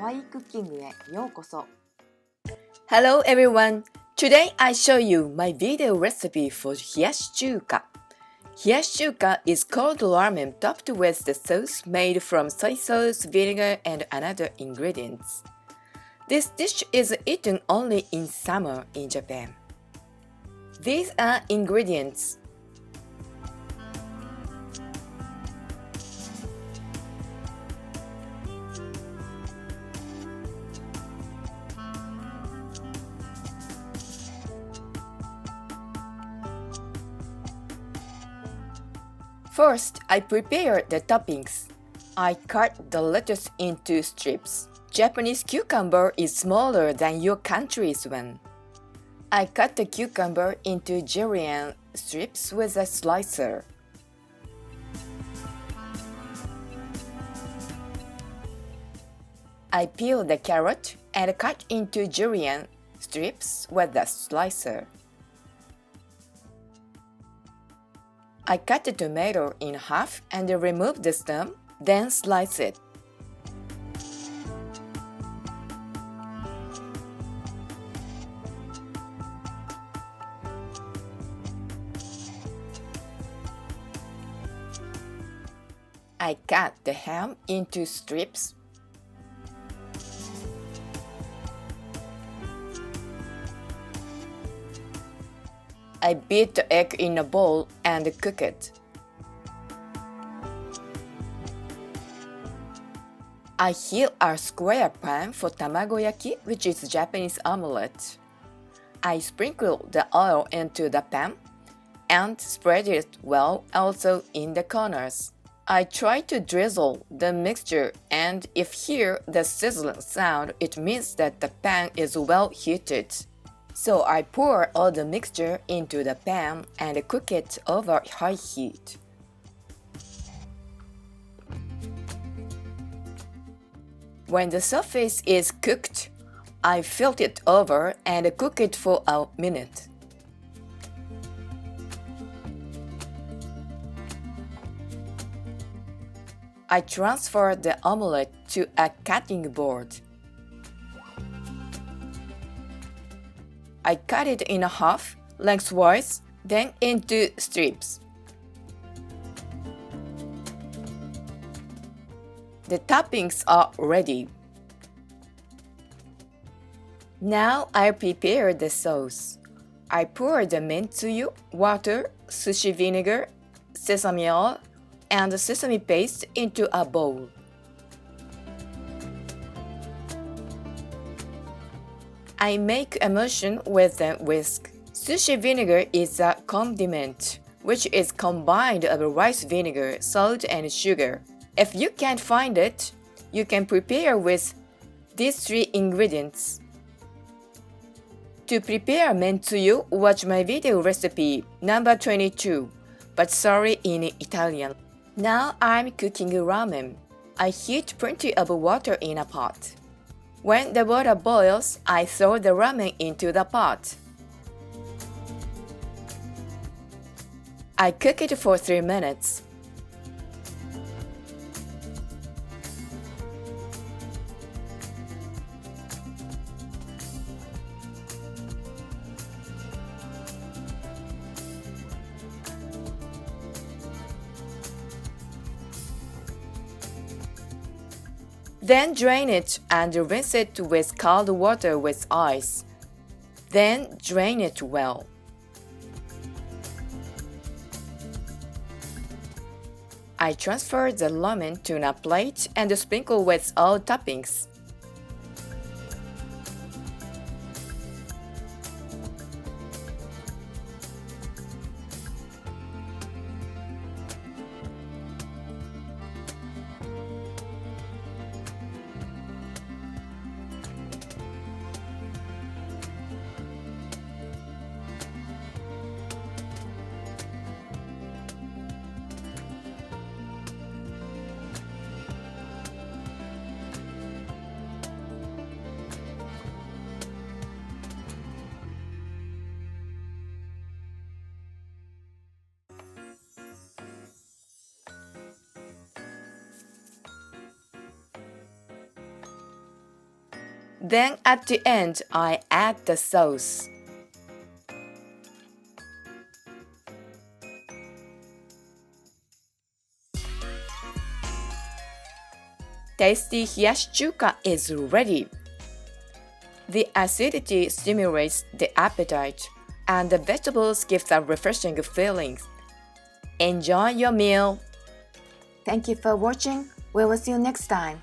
愛いクッキングへようこそ。 Hello everyone! Today I show you my video recipe for Hiyashi Chuka. Hiyashi Chuka is cold ramen topped with the sauce made from soy sauce, vinegar, and other ingredients. This dish is eaten only in summer in Japan. These are ingredients. First, I prepare the toppings. I cut the lettuce into strips. Japanese cucumber is smaller than your country's one. I cut the cucumber into julienne strips with a slicer. I peel the carrot and cut into julienne strips with a slicer. I cut the tomato in half and remove the stem, then slice it. I cut the ham into strips. I beat the egg in a bowl and cook it. I heat a square pan for tamagoyaki, which is Japanese omelette. I sprinkle the oil into the pan and spread it well also in the corners. I try to drizzle the mixture, and if hear the sizzling sound, it means that the pan is well heated. So I pour all the mixture into the pan and cook it over high heat. When the surface is cooked, I flip it over and cook it for a minute. I transfer the omelette to a cutting board. I cut it in half, lengthwise, then into strips. The toppings are ready. Now I prepare the sauce. I pour the Mentsuyu, water, sushi vinegar, sesame oil, and sesame paste into a bowl. I make emulsion with a whisk. Sushi vinegar is a condiment, which is combined of rice vinegar, salt, and sugar. If you can't find it, you can prepare with these three ingredients. To prepare Mentsuyu, watch my video recipe number 22, but sorry in Italian. Now I'm cooking ramen. I heat plenty of water in a pot. When the water boils, I throw the ramen into the pot. I cook it for 3 minutes. Then drain it and rinse it with cold water with ice. Then drain it well. I transfer the ramen to a plate and sprinkle with all toppings. Then at the end, I add the sauce. Tasty Hiyashi Chuka is ready. The acidity stimulates the appetite, and the vegetables give a refreshing feeling. Enjoy your meal! Thank you for watching. We will see you next time.